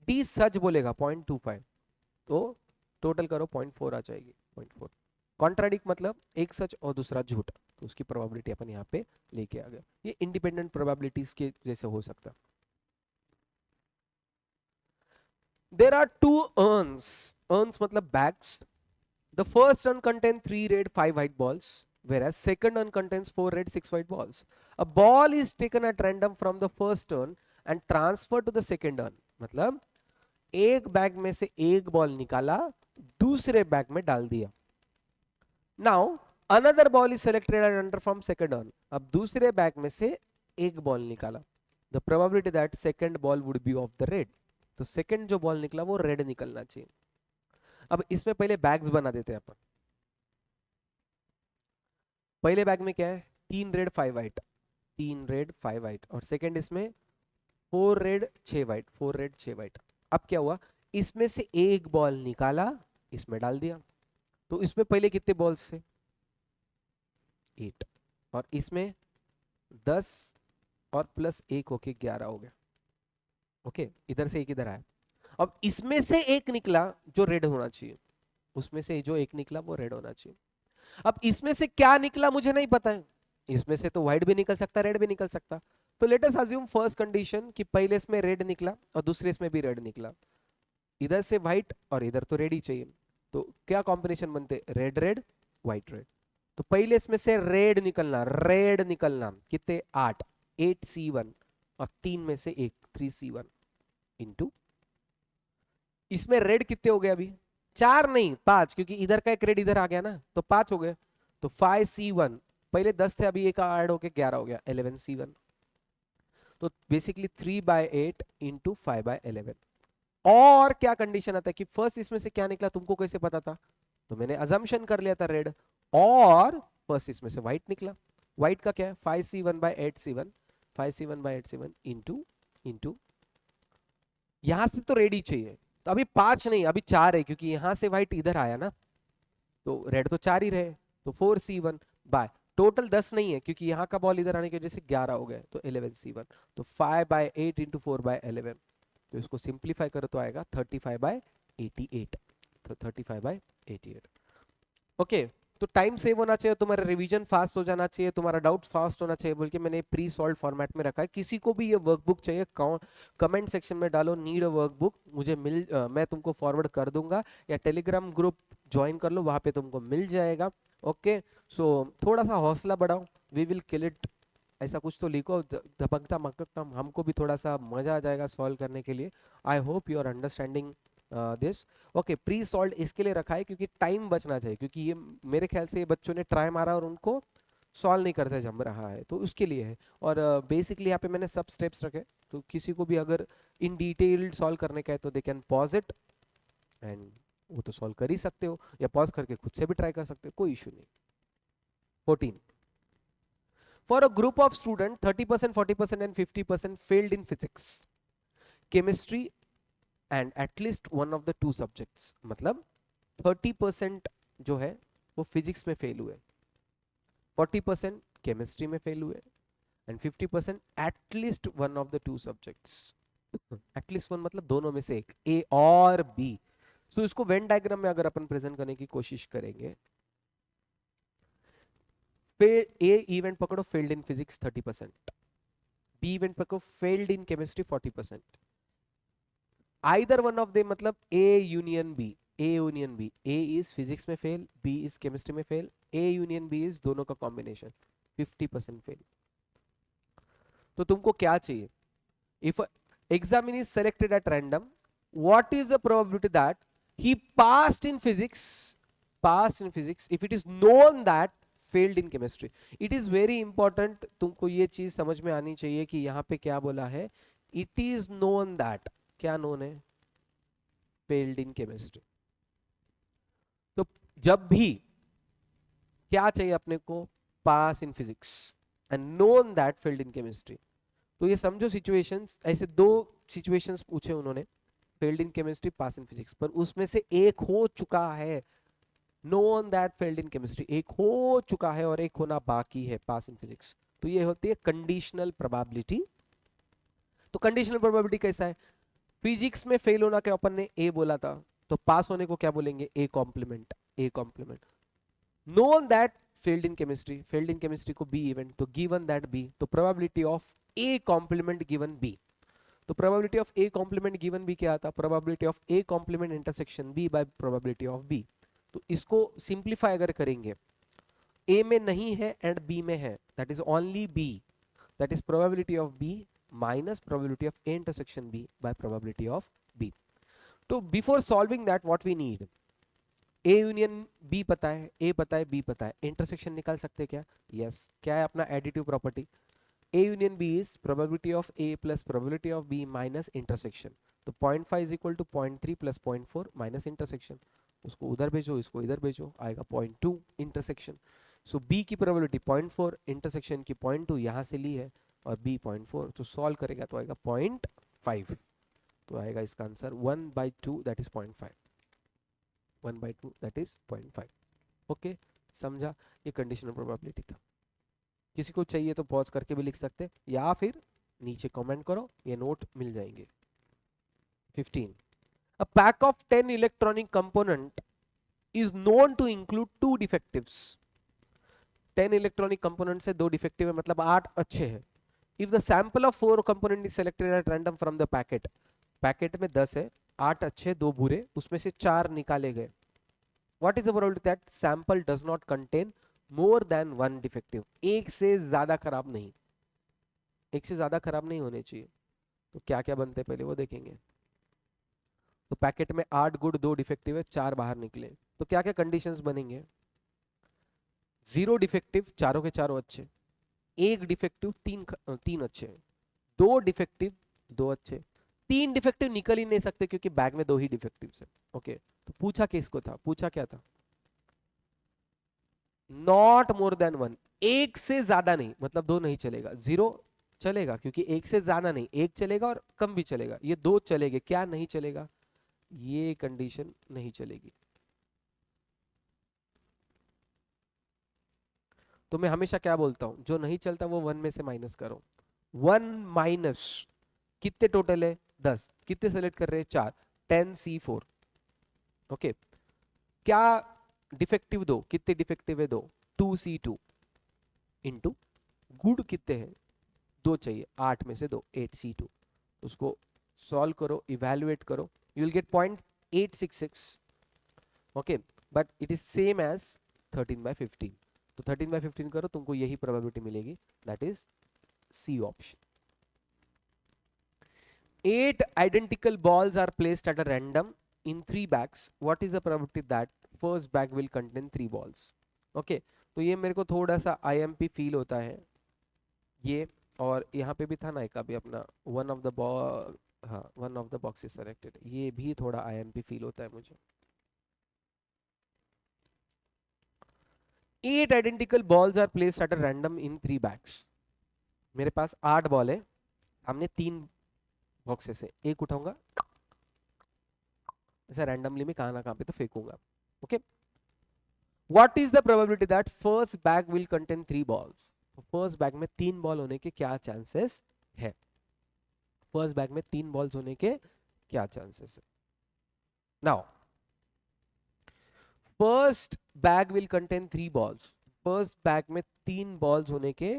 डी सच बोलेगा 0.25, तो टोटल करो 0.4 आ जाएगी, 0.4। कॉन्ट्राडिक्ट मतलब एक सच और दूसरा झूठ, तो उसकी प्रोबेबिलिटी अपन यहाँ पे लेके आ गए। ये इंडिपेंडेंट प्रोबेबिलिटीज के जैसे हो सकता है। देर आर टू अर्न्स मतलब bags. The first urn contains 3 red 5 white balls, whereas second urn contains 4 red 6 white balls. A ball is taken at random from the first urn and transferred to the second urn। मतलब एक bag में से एक ball निकाला, दूसरे bag में डाल दिया। Now another ball is selected and under from second earn. अब दूसरे बैग में से एक बॉल निकाला, the probability that second ball would be of the red. तो सेकंड जो बॉल निकला वो रेड निकलना चाहिए। अब इसमें पहले बैग्स बना देते हैं अपन। पहले बैग में क्या है? 3 रेड 5 वाइट, 3 रेड 5 वाइट, और सेकंड इसमें 4 रेड 6 वाइट, 4 रेड 6 वाइट। अब क्या हुआ? इसमें से एक बॉल निकाला, इसमें डाल दिया। तो इसमें पहले कितने बॉल्स थे? 8, और इसमें 10, और प्लस एक होके 11 हो गया। ओके, इधर से एक इधर आया। अब इसमें से एक निकला जो रेड होना चाहिए, उसमें से जो एक निकला वो रेड होना चाहिए। अब इसमें से क्या निकला मुझे नहीं पता है, इसमें से तो व्हाइट भी निकल सकता, रेड भी निकल सकता। तो let us assume first condition कि पहले इसमें रेड निकला और दूसरे इसमें भी रेड निकला, इधर से व्हाइट और इधर तो रेड ही चाहिए। तो क्या कॉम्बिनेशन बनते? Red red white red. तो पहले इसमें से रेड निकलना कितने? 8, 8C1, और 3 में से एक 3C1 इंटू इसमें रेड कितने हो गए अभी? 4 नहीं 5, क्योंकि इधर का एक रेड इधर आ गया ना, तो 5 हो गए। तो 5C1, पहले 10 थे अभी एक ऐड होके 11 हो गया, 11C1। तो बेसिकली 3/8 इंटू 5/11। और क्या कंडीशन आता है कि फर्स्ट इसमें से क्या निकला, तुमको कैसे पता था? तो मैंने अजम्पशन कर लिया था रेड, और फर्स्ट इसमें से व्हाइट निकला। व्हाइट का क्या है? 5C1/8C1, 5C1/8C1 इंटू यहां से तो रेड ही चाहिए, तो अभी 5 नहीं, अभी 4 है, क्योंकि यहां से व्हाइट इधर आया ना, तो रेड तो 4 ही रहे, तो 4C1 बाय टोटल 10 नहीं है, क्योंकि यहाँ का बॉल इधर आने की वजह से 11 हो गए, तो 11C1, तो 5/8 इंटू 4/11, तो इसको सिंप्लीफाई करो तो आएगा 35/88, तो 35/88। ओके, तो टाइम सेव होना चाहिए, तुम्हारा रिवीजन फास्ट हो जाना चाहिए, तुम्हारा डाउट फास्ट होना चाहिए बोल के मैंने प्री सॉल्व फॉर्मेट में रखा है। किसी को भी ये वर्कबुक चाहिए, कमेंट सेक्शन में डालो नीड अ वर्कबुक, मुझे मैं तुमको फॉरवर्ड कर दूंगा, या टेलीग्राम ग्रुप ज्वाइन कर लो, वहां पे तुमको मिल जाएगा। ओके, सो थोड़ा सा हौसला बढ़ाओ, वी विल किल इट, ऐसा कुछ तो लिखो, धपकता मकता, हमको भी थोड़ा सा मजा आ जाएगा सॉल्व करने के लिए। I hope you are understanding this. Okay, pre solve इसके लिए रखा है क्योंकि टाइम बचना चाहिए, क्योंकि ये मेरे ख्याल से ये बच्चों ने ट्राई मारा और उनको सॉल्व नहीं करते जम रहा है, तो उसके लिए है। और बेसिकली यहाँ पे मैंने सब स्टेप्स रखे, तो किसी को भी अगर इन डिटेल सॉल्व करने का है तो they can pause it, and वो तो सॉल्व कर ही सकते हो, या पॉज करके खुद से भी ट्राई कर सकते हो, कोई इशू नहीं। 14, for a group of students 30%, 40% and 50% failed in physics, chemistry and at least one of the two subjects, मतलब 30% जो है वो फिजिक्स में फेल हुए, 40% केमिस्ट्री में फेल हुए, and 50% at least one of the two subjects. At least one मतलब दोनों में से एक, ए और बी। सो इसको वेन डायग्राम में अगर अपन प्रेजेंट करने की कोशिश करेंगे, ए इवेंट पकड़ो failed in physics 30%, B event पकड़ो failed in chemistry 40%, either one of they मतलब A union B, A union B, A is physics में फेल, बी इज केमिस्ट्री में fail, A union B is दोनों का combination, 50% fail. तो तुमको क्या चाहिए? If examinee is selected at random, what is the probability that he passed in physics, passed in physics, if it is known that failed in chemistry. It is very important, तुमको ये चीज समझ में आनी चाहिए कि यहाँ पे क्या बोला है, इट इज नोन दैट, क्या नोन है? Failed in chemistry. तो जब भी क्या चाहिए अपने को? Pass in physics and known that failed in chemistry. तो ये समझो सिचुएशंस, ऐसे दो सिचुएशंस पूछे उन्होंने, failed in chemistry, pass in physics, पर उसमें से एक हो चुका है, known that failed in chemistry, एक हो चुका है और एक होना बाकी है पास इन फिजिक्स। तो ये होती है कंडीशनल प्रोबेबिलिटी। तो कंडीशनल प्रोबेबिलिटी कैसा है? फिजिक्स में फेल होना के अपन ने ए बोला था, तो पास होने को क्या बोलेंगे? A complement, A complement. known that failed in chemistry, failed in chemistry को b event, तो given that b, तो probability of a complement given b, तो probability of a complement given b क्या आता? probability of a complement intersection b by probability of b। तो इसको simplify अगर करेंगे, a में नहीं है and b में है, that is only b, that is probability of b minus probability of a intersection b by probability of b। तो before solving that what we need, A union B पता है, ए पता है, बी पता है, intersection निकाल सकते हैं क्या? यस। क्या है अपना additive property? A union B is probability of A plus probability of B minus intersection. तो 0.5 is equal to 0.3 plus 0.4 minus intersection, उसको उधर भेजो, इसको इधर भेजो, आएगा 0.2 इंटरसेक्शन। सो बी की प्रोबेबिलिटी 0.4, इंटरसेक्शन की 0.2 यहाँ से ली है, और बी 0.4, तो सॉल्व करेगा तो आएगा 0.5, तो आएगा इसका answer 1/2 that is 0.5, 1/2 that is 0.5। Okay, समझा? ये कंडीशनल प्रोबेबिलिटी था। किसी को चाहिए तो पॉज करके भी लिख सकते, या फिर नीचे कमेंट करो, ये नोट मिल जाएंगे। 15, a pack of 10 electronic component is known to include 2 defectives। 10 electronic component से 2 डिफेक्टिव है, मतलब 8 अच्छे हैं। If the sample of 4 component is selected at random from the packet, packet में 10 है, 8 अच्छे 2 बुरे, उसमें से 4 निकाले गए। What is the probability that sample does not contain more than one defective? एक से ज्यादा खराब नहीं, एक से ज्यादा खराब नहीं होने चाहिए। तो क्या क्या बनते हैं पहले वो देखेंगे। तो पैकेट में 8 गुड 2 डिफेक्टिव है, 4 बाहर निकले, तो क्या क्या कंडीशंस बनेंगे? 0 डिफेक्टिव, चारों के चारों अच्छे, 1 डिफेक्टिव, 3 अच्छे, 2 डिफेक्टिव, 2 अच्छे, तीन डिफेक्टिव निकल ही नहीं सकते क्योंकि बैग में दो ही डिफेक्टिव है। ओके, तो पूछा किसको था, पूछा क्या था, नॉट मोर देन वन, एक से ज्यादा नहीं, मतलब दो नहीं चलेगा, जीरो चलेगा क्योंकि एक से ज्यादा नहीं, एक चलेगा और कम भी चलेगा, ये दो चलेंगे, क्या नहीं चलेगा, ये कंडीशन नहीं चलेगी। तो मैं हमेशा क्या बोलता हूं, जो नहीं चलता वो वन में से माइनस करो, वन माइनस कितने टोटल है 10, कितने सेलेक्ट कर रहे हैं 4, 10C4। ओके, क्या डिफेक्टिव दो, कितने डिफेक्टिव है दो, 2C2 इंटू गुड कितने हैं, दो चाहिए, 8 में से दो, 8C2, उसको सॉल्व करो, इवेल्युएट करो, you will get 0.866। Okay, but it is same as 13/15, तो 13/15 करो, तुमको यही प्रोबेबिलिटी मिलेगी, that is C option. 8 identical balls are placed at a random in 3 bags. What is the probability that first bag will contain 3 balls? Okay, तो ये मेरे को थोड़ा सा IMP फील होता है ये, और यहाँ पे भी था ना एक अभी अपना वन ऑफ द बॉल, हाँ one of the box is selected, ये भी थोड़ा IMP फील होता है मुझे। 8 identical balls are placed at a random in 3 bags. मेरे पास 8 बॉल है, सामने 3 बॉक्सेस है, एक उठाऊंगा ऐसा रैंडमली में कहां ना कहां पे तो फेंकूंगा। Okay, what is the probability that first bag will contain 3 balls? First bag में 3 बॉल होने के क्या चांसेस है, फर्स्ट बैग में 3 बॉल्स होने के क्या चांसेस है? Now first bag will contain 3 balls, first bag में 3 बॉल्स होने के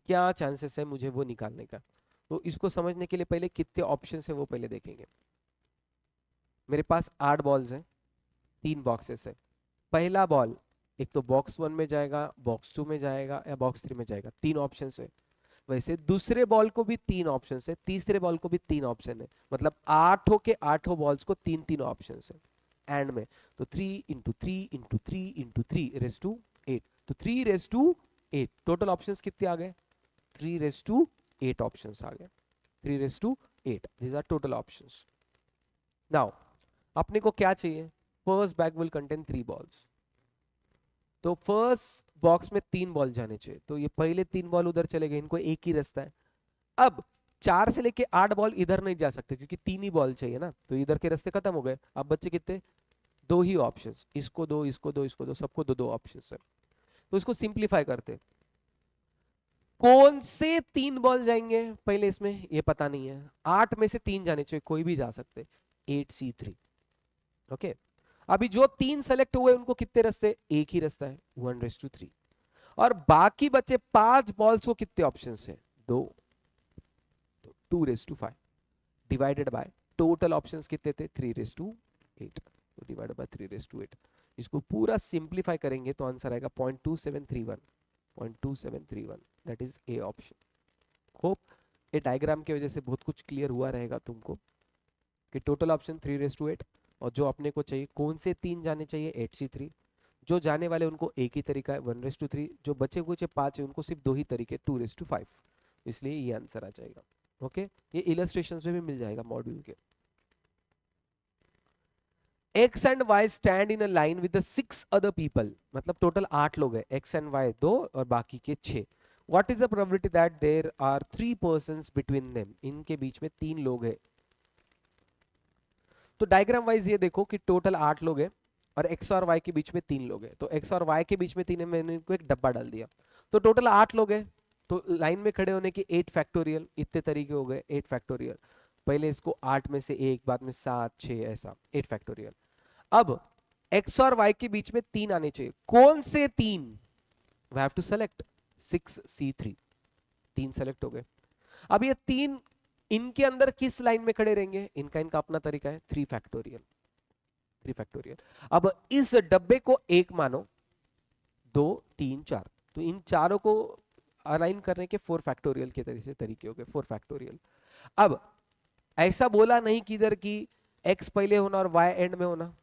क्या चांसेस है, मुझे वो निकालने का। तो इसको समझने के लिए पहले कितने ऑप्शन है वो पहले देखेंगे। मेरे पास 8 बॉल्स हैं, 3 बॉक्सेस है, पहला बॉल एक तो बॉक्स 1 में जाएगा, बॉक्स 2 में जाएगा या बॉक्स 3 में जाएगा, 3 ऑप्शन है। वैसे दूसरे बॉल को भी 3 ऑप्शन है, तीसरे बॉल को भी 3 ऑप्शन है, मतलब आठों के आठों बॉल्स को 3 ऑप्शन है एंड में। तो 3 × 3 × 3 × 3 रेस टू 8, तो 3 रेस टू 8 टोटल ऑप्शंस कितने आ गए, 3 रेस टू 8 ऑप्शंस आ गए, 3 raise to 8, these are total options. Now अपने को क्या चाहिए, first bag will contain 3 balls, तो फर्स्ट बॉक्स में 3 बॉल जाने चाहिए, तो ये पहले 3 बॉल उधर चले गए, इनको एक ही रास्ता है। अब 4 से लेके 8 बॉल इधर नहीं जा सकते क्योंकि 3 ही बॉल चाहिए ना, तो इधर के रास्ते खत्म हो गए। अब बच्चे कितने, 2 ही ऑप्शंस, इसको दो इसको दो इसको दो, सबको 2 ऑप्शंस है। तो इसको सिंप्लीफाई करते, कौन से 3 बॉल जाएंगे पहले, इसमें ये पता नहीं है, 8 में से 3 जाने चाहिए, कोई भी जा सकते, 8C3। ओके, अभी जो 3 सेलेक्ट हुए उनको कितने रास्ते, एक ही रास्ता है, 1:3, और बाकी बचे 5 बॉल्स को कितने ऑप्शंस है, 2, तो 2:5 डिवाइडेड बाय टोटल ऑप्शंस कितने थे, 3:8, तो डिवाइडेड बाय 3:8। इसको पूरा सिंप्लीफाई करेंगे तो आंसर आएगा 0.2731, 0.2731, that is A option. Hope ये डायग्राम की वजह से बहुत कुछ क्लियर हुआ रहेगा तुमको कि टोटल ऑप्शन 3:8, और जो अपने को चाहिए कौन से 3 जाने चाहिए, 8C3, जो जाने वाले उनको एक ही तरीका है 1:3, जो बचे कुछ 5 है उनको सिर्फ 2 ही तरीके 2:5, इसलिए ये आंसर आ जाएगा। ओके, ये इलस्ट्रेशंस में भी मिल जाएगा मॉड्यूल के। X and Y stand in a line with the 6 other people, मतलब टोटल 8 लोग हैं, X and Y 2 और बाकी के 6। What is the probability that there are 3 persons between them? इनके बीच में 3 लोग हैं। तो डायग्राम वाइज ये देखो कि टोटल 8 लोग हैं और X और Y के बीच में 3 लोग हैं, तो X और Y के बीच में 3 है, मैंने इनको एक डब्बा डाल दिया, तो टोटल 8 लोग हैं, तो लाइन में खड़े होने के 8 फैक्टोरियल, इतने तरीके हो गए 8 फैक्टोरियल, पहले इसको 8 में से 1, बाद में 7 6 ऐसा 8 फैक्टोरियल। अब X और Y के बीच में 3 आने चाहिए, कौन से 3, we have to select 6C3, 3 select हो गए। अब ये 3 इनके अंदर किस लाइन में खड़े रहेंगे, इनका इनका अपना तरीका है, 3 फैक्टोरियल, 3 फैक्टोरियल। अब इस डब्बे को 1 मानो, 2 3 4, तो इन चारों को अलाइन करने के 4 फैक्टोरियल के तरीके हो गए, 4 फैक्टोरियल। अब ऐसा बोला नहीं कि इधर की x पहले होना और y एंड में होना,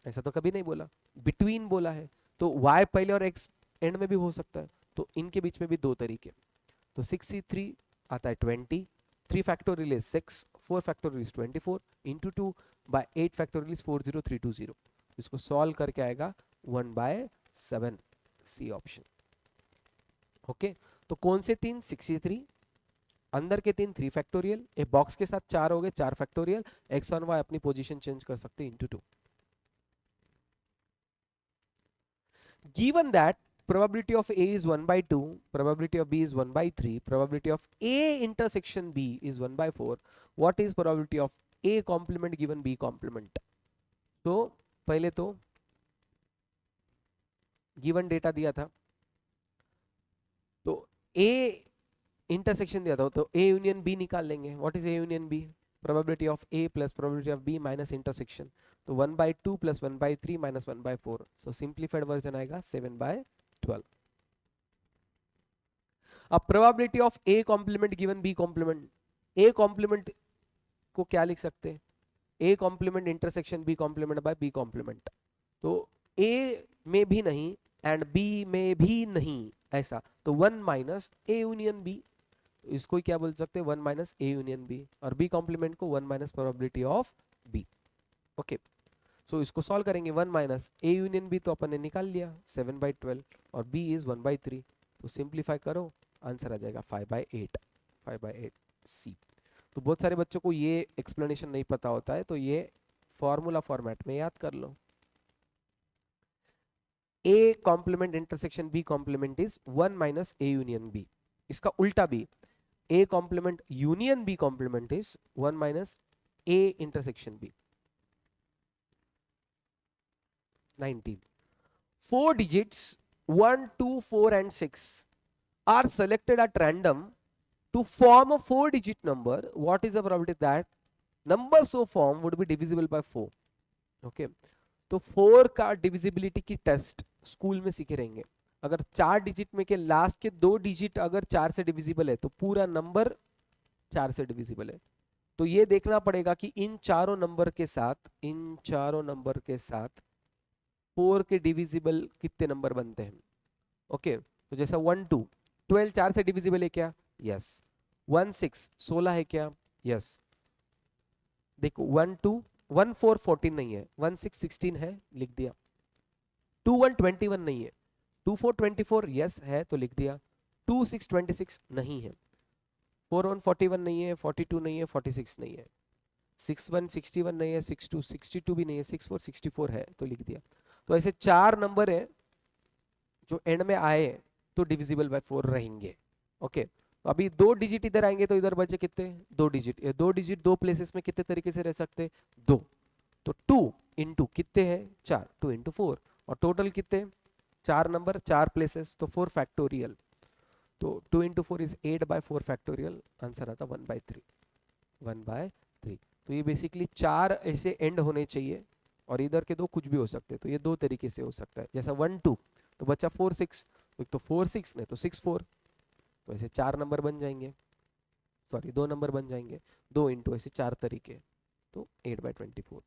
ऐसा तो कभी नहीं बोला, बिटवीन बोला है, तो y पहले और x एंड में भी हो सकता है, तो इनके बीच में भी 2 तरीके। तो 6C3 आता है 20, 3 factorial is 6, 4 factorial is 24 into 2 by 8 factorial is 40320। इसको सॉल्व करके आएगा 1/7, सी ऑप्शन। ओके, तो कौन से तीन? 63, अंदर के तीन 3 फैक्टोरियल, एक बॉक्स के साथ 4 हो गए 4 फैक्टोरियल, एक्स और वाई अपनी पोजीशन चेंज कर सकते हैं into 2। Given that probability of A is 1/2, probability of B is 1/3, probability of A intersection B is 1/4, what is probability of A complement given B complement? तो पहले तो given data दिया था, तो A इंटरसेक्शन दिया था, तो A यूनियन B निकाल लेंगे। What is A union B? probability of A plus probability of B minus intersection, तो 1/2 plus 1/3 minus 1/4, so simplified version आएगा 7/12। अब probability of A complement given B complement, A complement को क्या लिख सकते हैं? A complement intersection B complement by B complement. तो A में भी नहीं एंड बी में भी नहीं ऐसा, तो 1 माइनस ए यूनियन बी, इसको क्या बोल सकते हैं? 1 माइनस ए यूनियन बी, और बी कॉम्प्लीमेंट को 1 minus probability of B. Okay, so इसको सॉल्व करेंगे। 1 माइनस ए यूनियन बी तो अपन ने निकाल लिया 7/12, और बी इज 1/3, तो सिंप्लीफाई करो, आंसर आ जाएगा 5/8, 5/8 सी। तो बहुत सारे बच्चों को ये एक्सप्लेनेशन नहीं पता होता है, तो ये फॉर्मूला फॉर्मेट में याद कर लो। A complement intersection B complement is 1 minus A union B. इसका उल्टा भी, A complement union B complement is 1 minus A intersection B. 19 4 digits 1 2 4 and 6 are selected at random to form a 4-digit number. What is the probability that number so formed would be divisible by 4? Okay, तो 4 का divisibility की test school में सीखे रहेंगे। अगर 4 digit में के last के 2 डिजिट अगर 4 से डिविजिबल है तो पूरा नंबर 4 से डिविजिबल है। तो ये देखना पड़ेगा कि इन चारों नंबर के साथ 4 के डिविजिबल कितने नंबर बनते हैं। ओके, तो जैसा 1 2 12 4 से डिविजिबल है क्या? यस। 1 6 16 है क्या? यस। देखो 1 2 1 4 14 नहीं है, 1 6 16 है, लिख दिया। 2 1 21 नहीं है, 2 4 24 यस है, तो लिख दिया। 2 6 26 नहीं है, 4 1 41 नहीं है, 42 नहीं है, 46 नहीं है, 6 1 61 नहीं है, 6 2 62 भी नहीं है, 6 4 64 है, तो लिख दिया। तो ऐसे 4 नंबर है जो एंड में आए तो डिविजिबल बाय 4 रहेंगे। ओके, तो अभी 2 डिजिट इधर आएंगे तो इधर बचे कितने? 2 डिजिट। ये 2 डिजिट 2 प्लेसेस में कितने तरीके से रह सकते? 2। तो 2 इंटू कितने हैं? 4, 2 इंटू 4, और टोटल कितने? 4 नंबर 4 प्लेसेस, तो 4 फैक्टोरियल, तो 2 इंटू 4 इज 8/4 फैक्टोरियल, आंसर आता 1/3, 1/3। तो ये बेसिकली 4 ऐसे एंड होने चाहिए, और इधर के 2 कुछ भी हो सकते हैं, तो ये 2 तरीके से हो सकता है। जैसा 1 2 तो बच्चा 4 6, तो 4 6 नहीं तो 6 4, तो ऐसे 4 नंबर बन जाएंगे, सॉरी 2 नंबर बन जाएंगे, 2 इंटू ऐसे 4 तरीके, तो 8/24।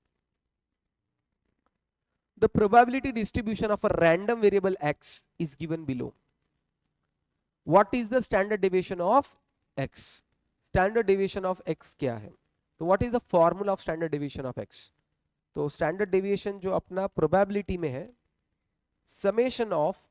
The probability distribution of a random variable x is given below. What is the standard deviation of x? Standard deviation of x क्या है? तो what is the formula of standard deviation of x? तो standard deviation जो अपना probability में है, summation of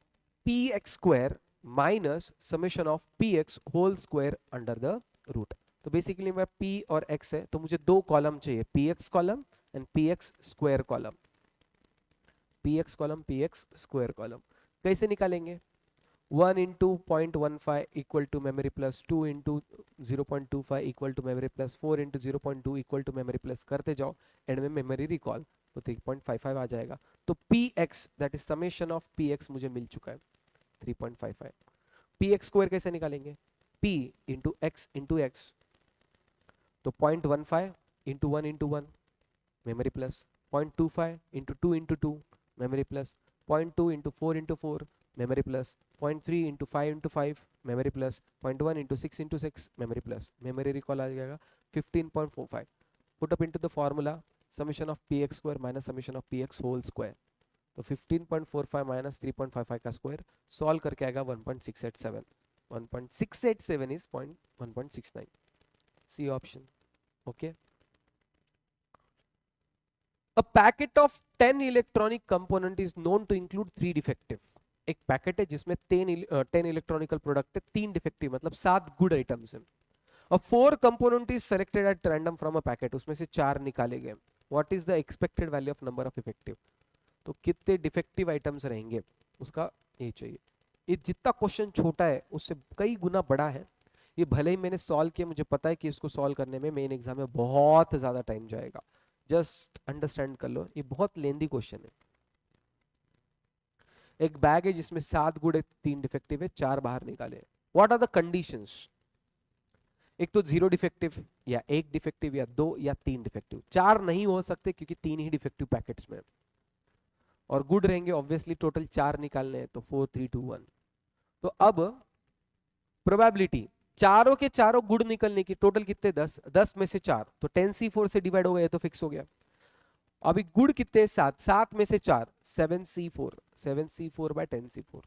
px square minus summation of px whole square under the root। तो basically मैं p और x है, तो मुझे 2 कॉलम चाहिए, px column and px square column. px column px square column कैसे निकालेंगे? 1 into 0.15 equal to memory plus, 2 into 0.25 equal to memory plus, 4 into 0.2 equal to memory plus, करते जाओ, एंड में मेमोरी रिकॉल, तो 3.55 आ जाएगा। तो px that is summation of px मुझे मिल चुका है 3.55। px स्क्वायर कैसे निकालेंगे? p into x into x, तो 0.15 into 1 into 1 memory plus, 0.25 into 2 into 2 memory plus, 0.2 into 4 into 4 memory plus, 0.3 into 5 into 5 memory plus, 0.1 into 6 into 6 memory plus, memory recall आ जाएगा 15.45। Put up into the formula summation of px square minus summation of px whole square, तो 15.45 minus 3.55 का square, solve करके आएगा 1.687। 1.687 is 1.69, C option. Okay. A packet of 10 electronic component is known to include 3 defective. एक packet है जिसमें 10 electronical product है, 3 defective, मतलब 7 good items हैं। और 4 component is selected at random from a packet, उसमें से 4 निकाले गए। What is the expected value of number of effective? तो कितने डिफेक्टिव आइटम्स रहेंगे उसका ये चाहिए। ये जितना क्वेश्चन छोटा है उससे कई गुना बड़ा है। ये भले ही मैंने सॉल्व किया, मुझे पता है कि इसको सॉल्व करने में मेन एग्जाम में बहुत ज्यादा टाइम जाएगा। जस्ट अंडरस्टैंड कर लो, ये बहुत लेंदी क्वेश्चन है। एक बैग है जिसमें 7 गुड है, 3 डिफेक्टिव है, 4 बाहर निकाले। What are the conditions? एक तो 0 डिफेक्टिव, या 1 डिफेक्टिव, या 2, या 3 डिफेक्टिव। 4 नहीं हो सकते क्योंकि 3 ही डिफेक्टिव पैकेट्स में, और गुड रहेंगे ऑब्वियसली। टोटल 4 निकालने हैं, तो 4 3 2 1। तो अब प्रोबेबिलिटी चारों के चारों गुड निकलने की, टोटल कितने? 10, 10 में से 4, तो 10c4 से डिवाइड हो गया, तो फिक्स हो गया। अभी गुड कितने? 7, 7 में से 4, 7c4, 7c4 बाय 10c4।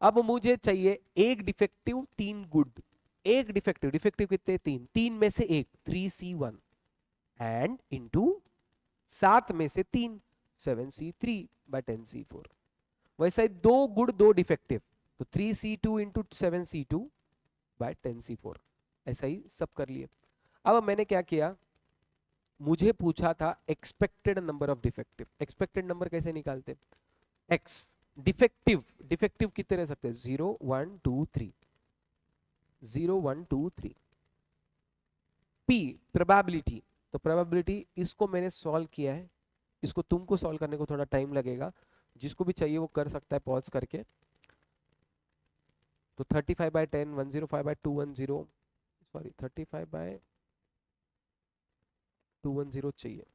अब मुझे चाहिए एक डिफेक्टिव, 3 गुड। एक डिफेक्टिव, डिफेक्टिव कितने? 3, 3 में से एक, 3c1 एंड इनटू 7 में से 3, 7c3 बाय 10c4। वैसा ही 2 गुड 2 डिफेक्टिव, तो 3c2 into 7c2 bye 10c4। ऐसा ही सब कर लिए। अब मैंने क्या किया, मुझे पूछा था expected number of defective. Expected number कैसे निकालते? एक्स डिफेक्टिव, डिफेक्टिव कितने रह सकते हैं? 0 1 2 3, 0 1 2 3। पी प्रोबेबिलिटी, तो प्रोबेबिलिटी इसको मैंने सॉल्व किया है, इसको तुमको सॉल्व करने को थोड़ा टाइम लगेगा। जिसको भी चाहिए वो कर सकता है पॉज करके। तो 35 बाय 10, 105 बाय 210, सॉरी 35 बाय 210 चाहिए।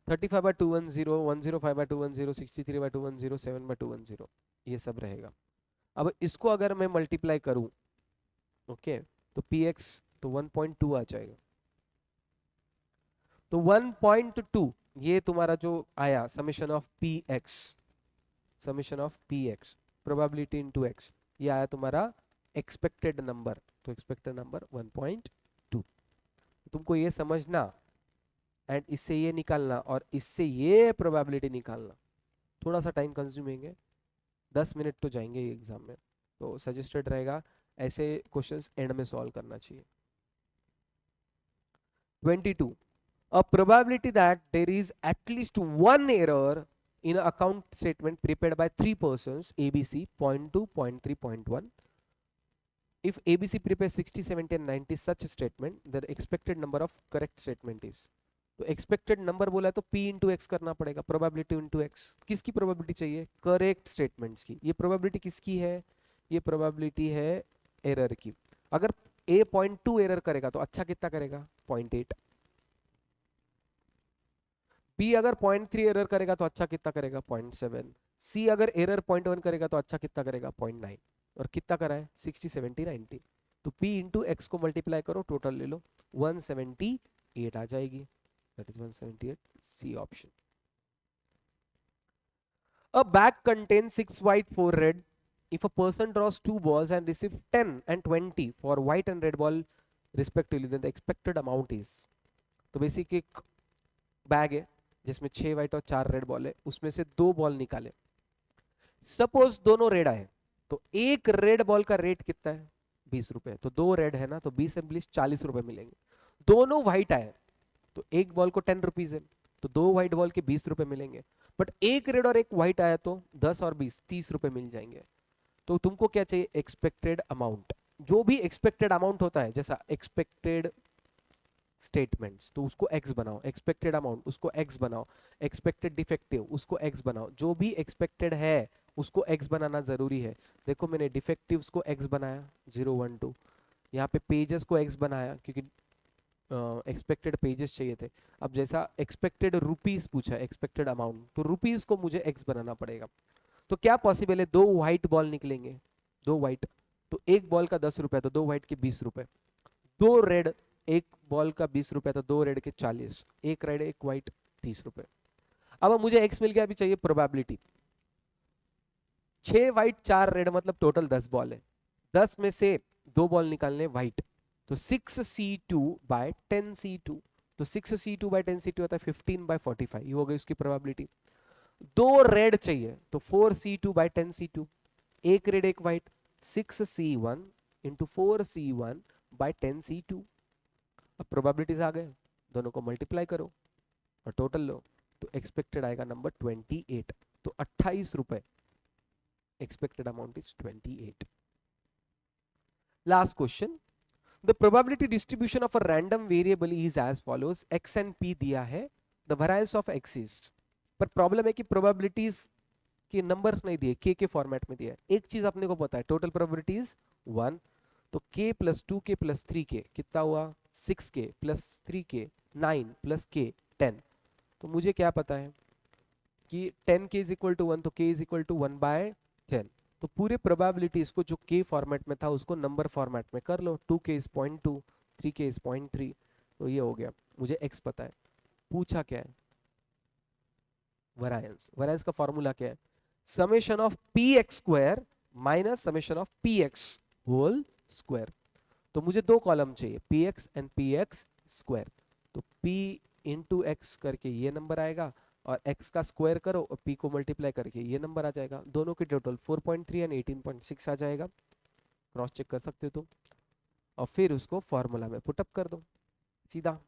35 बाय 210, 105 बाय 210, 63 बाय 210, 7 बाय 210, ये सब रहेगा। अब इसको अगर मैं मल्टीप्लाई करूं, ओके, तो px तो 1.2 आ जाएगा। तो 1.2 ये तुम्हारा जो आया summation of px, summation of px probability into x, ये आया तुम्हारा एक्सपेक्टेड नंबर। तो एक्सपेक्टेड नंबर 1.2। तुमको ये समझना एंड इससे ये निकालना और इससे ये प्रोबेबिलिटी निकालना थोड़ा सा टाइम कंज्यूमिंग है। 10 मिनट तो जाएंगे एग्जाम में, तो सजेस्टेड रहेगा ऐसे क्वेश्चंस एंड में सॉल्व करना चाहिए। 22, a probability that there is at least one error in an account statement prepared by 3 persons ABC, point 2, point 3, point 1. If ABC prepares 60, 70 and 90 such statement, the expected number of correct statement is. तो expected number बोला है तो p into x करना पड़ेगा, probability into x. किसकी probability चाहिए? Correct statements की। ये प्रोबेबिलिटी किसकी है? ये प्रोबेबिलिटी है एरर की। अगर a 0.2 एरर करेगा तो अच्छा कितना करेगा? 0.8। b अगर 0.3 एरर करेगा तो अच्छा कितना करेगा? 0.7। c अगर एरर 0.1 करेगा तो अच्छा कितना करेगा? 0.9। और कितना करा है? 60, 70, 90। तो p इंटू एक्स को मल्टीप्लाई करो, टोटल ले लो, 178 आ जाएगी। That is 178, C option. A bag contains 6 white, 4 red. If a person draws 2 balls and receives 10 and 20 for white and red ball respectively, then the expected amount is. तो basic एक bag है जिसमें 6 white और 4 red ball है, उसमें से 2 ball निकाले। Suppose दोनों रेड आए, तो एक रेड बॉल का रेट कितना है? 20 रुपए। तो 2 रेड है ना, तो 20 एंड 20 40 रुपए मिलेंगे। दोनों व्हाइट आए तो एक बॉल को 10 रुपीज है, तो 2 व्हाइट बॉल के 20 रुपए मिलेंगे। बट एक रेड और एक व्हाइट आया तो 10 और 20 30 रुपए मिल जाएंगे। तो तुमको क्या चाहिए? Expected amount. जो भी एक्सपेक्टेड अमाउंट होता है, जैसा एक्सपेक्टेड स्टेटमेंट्स, तो उसको x बनाओ। एक्सपेक्टेड अमाउंट उसको x बनाओ। एक्सपेक्टेड डिफेक्टिव उसको x बनाओ। जो भी एक्सपेक्टेड है उसको x बनाना जरूरी है। देखो मैंने डिफेक्टिव्स को x बनाया 0 1 2, यहाँ पे पेजेस को x बनाया क्योंकि एक्सपेक्टेड पेजेस चाहिए थे। अब जैसा एक्सपेक्टेड रुपीस पूछा, एक्सपेक्टेड अमाउंट, तो रुपीस को मुझे एक्स बनाना पड़ेगा। तो क्या पॉसिबल है? 2 व्हाइट बॉल निकलेंगे, 2 व्हाइट, तो एक बॉल का 10 रुपए, तो 2 व्हाइट के 20 रुपए। 2 रेड, एक बॉल का 20 रुपए, तो 2 रेड के 40, एक रेड एक व्हाइट 30 रुपए। अब मुझे एक्स मिल गया, अभी चाहिए प्रोबेबिलिटी। 6 व्हाइट 4 रेड मतलब टोटल 10 बॉल है, 10 में से 2 बॉल निकालने व्हाइट, तो 6c2/10c2, तो 6c2/10c2 होता है 15/45, ये हो गई उसकी प्रोबेबिलिटी। 2 रेड चाहिए तो 4c2/10c2, एक रेड एक व्हाइट, 6c1 इंटू 4c1/10c2। अब प्रोबेबिलिटीज आ गए, दोनों को मल्टीप्लाई करो और टोटल लो, तो एक्सपेक्टेड आएगा नंबर 28, तो 28 रुपए expected amount is 28। Last question, the probability distribution of a random variable is as follows, x and p दिया है, the variance of x is, पर प्रॉब्लम है कि प्रोबेबिलिटीज के नंबर्स नहीं दिए, k के फॉर्मेट में दिया है। एक चीज अपने को पता है, टोटल प्रोबेबिलिटी इज 1, तो k plus 2k plus 3k कितना हुआ, 6k plus 3k 9 plus k 10, तो मुझे क्या पता है कि 10k इज इक्वल टू 1, तो k इज इक्वल टू 1/10, तो पूरे प्रोबेबिलिटीज को जो k फॉर्मेट में था उसको नंबर फॉर्मेट में कर लो, 2k इज 0.2, 3k इज 0.3, तो ये हो गया, मुझे x पता है। पूछा क्या है, वेरिएंस, वेरिएंस का फॉर्मूला क्या है, summation of px square minus summation of px whole square, तो मुझे दो कॉलम चाहिए px एंड px स्क्वायर, तो p इंटू एक्स करके ये नंबर आएगा और x का स्क्वायर करो और p को मल्टीप्लाई करके ये नंबर आ जाएगा, दोनों के टोटल 4.3 एंड 18.6 आ जाएगा, क्रॉस चेक कर सकते हो तुम, और फिर उसको फॉर्मूला में पुटअप कर दो सीधा,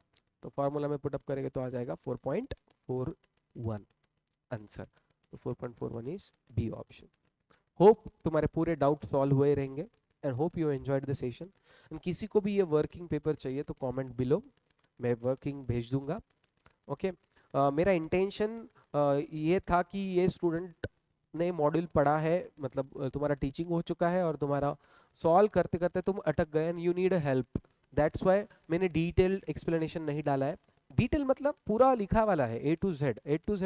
तो फॉर्मूला में पुटअप करेंगे तो आ जाएगा 4.41 आंसर, तो 4.41 इज बी ऑप्शन। होप तुम्हारे पूरे डाउट सॉल्व हुए रहेंगे and hope you enjoyed the session, and किसी को भी ये वर्किंग पेपर चाहिए तो कमेंट बिलो, मैं वर्किंग भेज दूंगा। ओके मेरा इंटेंशन ये था कि ये स्टूडेंट ने मॉड्यूल पढ़ा है, मतलब तुम्हारा टीचिंग हो चुका है और तुम्हारा सॉल्व करते करते तुम अटक गए and you need help, that's why मैंने डिटेल्ड एक्सप्लेनेशन नहीं डाला है। डिटेल मतलब पूरा लिखा वाला है ए टू जेड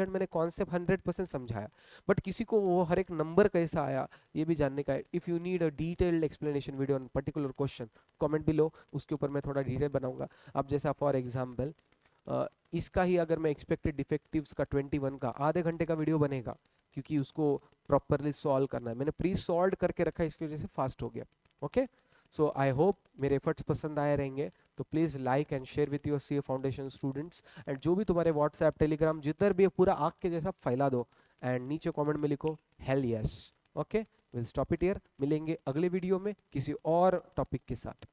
मैंने कॉन्सेप्ट 100% समझाया, बट किसी को वो हर एक नंबर कैसा आया ये भी जानने का है। If you need a detailed explanation video on particular question, comment below, उसके ऊपर मैं थोड़ा डिटेल बनाऊंगा। अब जैसा फॉर एग्जाम्पल इसका ही अगर मैं एक्सपेक्टेड डिफेक्टिव्स का 21 का आधे घंटे का वीडियो बनेगा, क्योंकि उसको प्रॉपरली सॉल्व करना है, मैंने प्री सॉल्व करके रखा है, इसकी वजह से फास्ट हो गया। ओके सो आई होप मेरे एफर्ट्स पसंद आए रहेंगे, तो please like and share with your CA foundation students, and जो भी तुम्हारे व्हाट्सएप टेलीग्राम जिधर भी है पूरा आग के जैसा फैला दो, एंड नीचे कमेंट में लिखो hello yes. Okay will stop it here, मिलेंगे अगले वीडियो में किसी और टॉपिक के साथ।